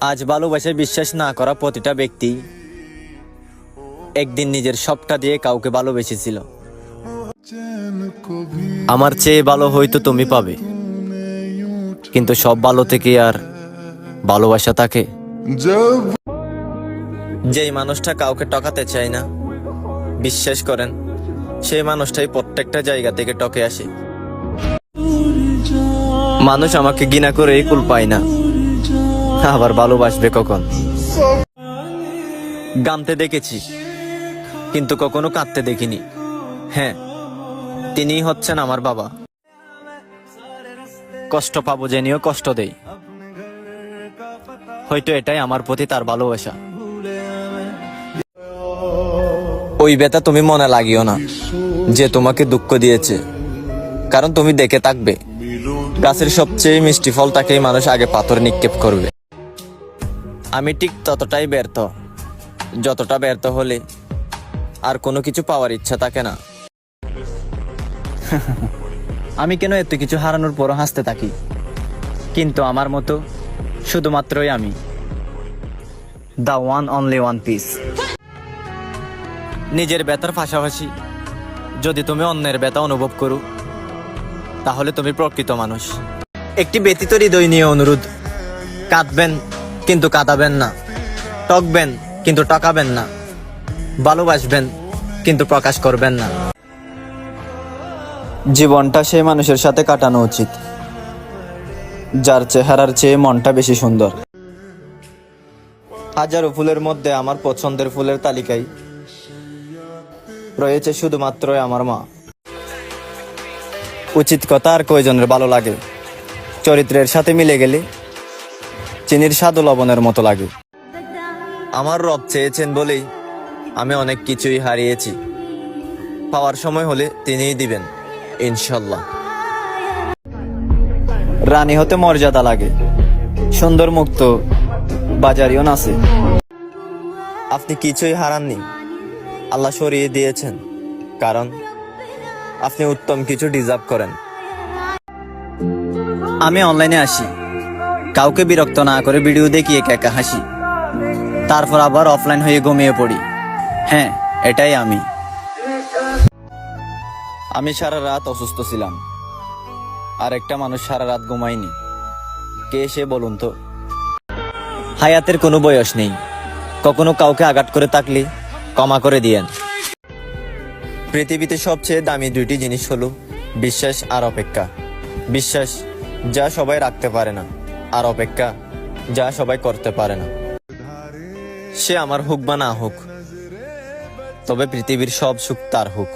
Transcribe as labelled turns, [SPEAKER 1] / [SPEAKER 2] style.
[SPEAKER 1] আজ ভালোবাসায় বিশ্বাস না করা প্রতিটা ব্যক্তি একদিন নিজের সবটা দিয়ে কাউকে ভালোবেসেছিল। আমার চেয়ে ভালো হয়তো তুমি পাবে, কিন্তু সব ভালো থেকে আর ভালোবাসা থাকে। যেই মানুষটা কাউকে টকাতে চায় না, বিশ্বাস করেন সেই মানুষটাই প্রত্যেকটা জায়গা থেকে টকে আসে। মানুষ আমাকে ঘৃণা করে কুল পায় না, আবার ভালোবাসবে কখন? গামতে দেখেছি কিন্তু কখনো কাঁদতে দেখিনি। হ্যাঁ, তিনিই হচ্ছেন আমার বাবা। কষ্ট পাবো জেনেও কষ্ট দেই, হয়তো এটাই আমার প্রতি তার ভালোবাসা। ওই ব্যথা তুমি মনে লাগিও না যে তোমাকে দুঃখ দিয়েছে, কারণ তুমি দেখে থাকবে গাছের সবচেয়ে মিষ্টি ফল তাকেই মানুষ আগে পাথর নিক্ষেপ করবে। আমি ঠিক ততটাই ব্যর্থ যতটা ব্যর্থ হলে আর কোনো কিছু পাওয়ার ইচ্ছা থাকে না। আমি কেন এত কিছু হারানোর পরও হাসতে থাকি? কিন্তু আমার মতো শুধুমাত্রই আমি, the one only one piece. নিজের ব্যথার পাশাপাশি যদি তুমি অন্যের ব্যথা অনুভব করো, তাহলে তুমি প্রকৃত মানুষ। একটি ব্যতীত হৃদয় নিয়ে অনুরোধ, কাঁদবেন কিন্তু কাঁদাবেন না, টকবেন কিন্তু টকাবেন না, ভালোবাসবেন কিন্তু প্রকাশ করবেন না। জীবনটা সেই মানুষের সাথে কাটানো উচিত যার চেহারার চেয়ে মনটা বেশি সুন্দর। হাজারো ফুলের মধ্যে আমার পছন্দের ফুলের তালিকায় রয়েছে শুধুমাত্র আমার মা। উচিত কথা আর কয়জনের ভালো লাগে, চরিত্রের সাথে মিলে গেলে চিনির স্বাদ ও লবণের মতো লাগে। আমার রব চেয়েছেন বলেই আমি অনেক কিছুই হারিয়েছি, পাওয়ার সময় হলে তিনিই দিবেন ইনশাল্লাহ। রানী হতে মর্যাদা লাগে, সুন্দর মুক্ত বাজারিও নাচে। আপনি কিছুই হারাননি, আল্লাহ সরিয়ে দিয়েছেন, কারণ আপনি উত্তম কিছু ডিজার্ভ করেন। আমি অনলাইনে আসি, কাউকে বিরক্ত না করে ভিডিও দেখিয়ে একা হাসি, তারপর আবার অফলাইন হয়ে ঘুমিয়ে পড়ি। হ্যাঁ, এটাই আমি। আমি সারা রাত অসুস্থ ছিলাম, আর একটা মানুষ সারা রাত ঘুমায়নি। কে সে বলুন তো? হায়াতের কোনো বয়স নেই, কখনো কাউকে আঘাত করে থাকলে ক্ষমা করে দিয়েন। পৃথিবীতে সবচেয়ে দামি দুইটি জিনিস হলো বিশ্বাস আর অপেক্ষা। বিশ্বাস যা সবাই রাখতে পারে না, আর অপেক্ষা যা সবাই করতে পারে না। সে আমার হোক বা না হোক, তবে পৃথিবীর সব সুখ তার হোক।